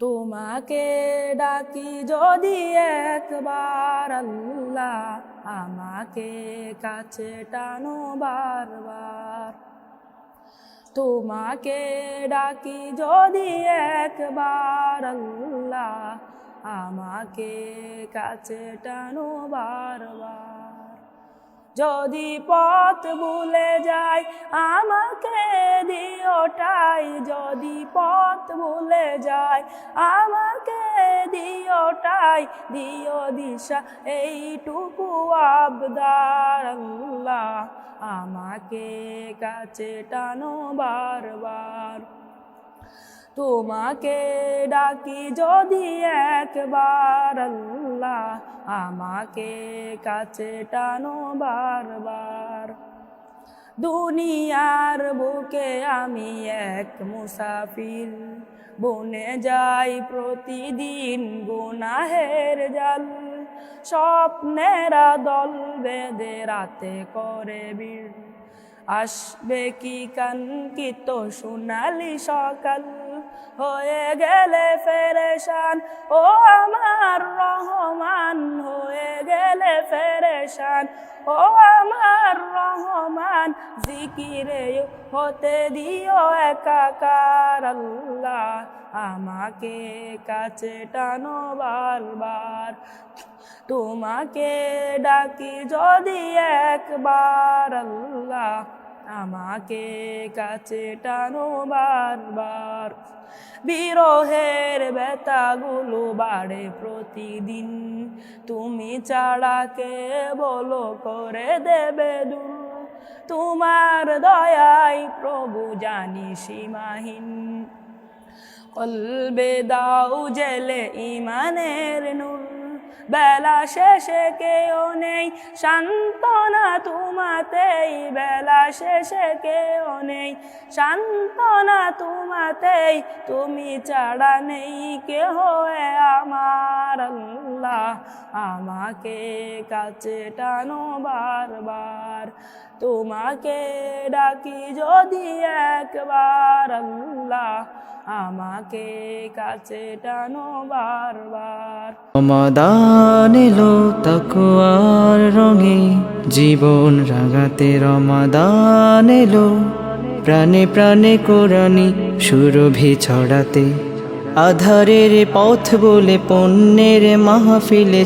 তোমাকে ডাকি যদি একবার আল্লাহ, আমাকে কাছে টানো বারবার। তোমাকে ডাকি যদি একবার আল্লাহ, আমাকে কাছে টানো বারবার। যদি পথ ভুলে যাই আমাকে দিওটাই, যদি পথ ভুলে যাই আমাকে দিওটাই, দিও দিশা এইটুকু আবদার আল্লাহ, আমাকে কাছে টানো বারবার। তোমাকে ডাকি যদি একবার আল্লাহ, আমাকে কাছে টানো বারবার। দুনিয়ার বুকে আমি এক মুসাফির, বনে যাই প্রতিদিন গুনাহের জাল। স্বপ্নেরা দল বেঁধে রাতে করে ভিড়, আসবে কি কাঙ্ক্ষিত সোনালি সকাল। হয়ে গেলে ফেরেশান ও আমার রহমান, হয়ে গেলে ফেরেশান ও আমার রহমান। জিকিরে হতে দিও একাকার আল্লাহ, আমাকে কাছে টানো বারবার। তোমাকে ডাকি যদি একবার আল্লাহ, আমাকে কাছে টানো বারবার। বিরহের ব্যথাগুলো বাড়ে প্রতিদিন, তুমি ছাড়া কে বলো করে দেবে দূর। তোমার দয়ায় প্রভু জানি সীমাহীন, কলবে দাও জেলে ইমানের নূর। বেলা শেষে কেউ নেই সান্ত্বনা তোমাতেই, বেলা শেষে কেউ নেই সান্ত্বনা তোমাতেই। তুমি ছাড়া নেই কেহ আমার আল্লাহ, আমাকে কাছে টানো বারবার। তোমাকে ডাকি যদি একবার আল্লাহ, আমাকে কাছে টানো বারবার। রমাদান এলো তাকওয়ার রঙে জীবন রাঙাতে, রমাদান এলো প্রাণে প্রাণে কোরআনি সুরভি ছড়াতে। আধারের পথ বলে পুণ্যের মাহফিলে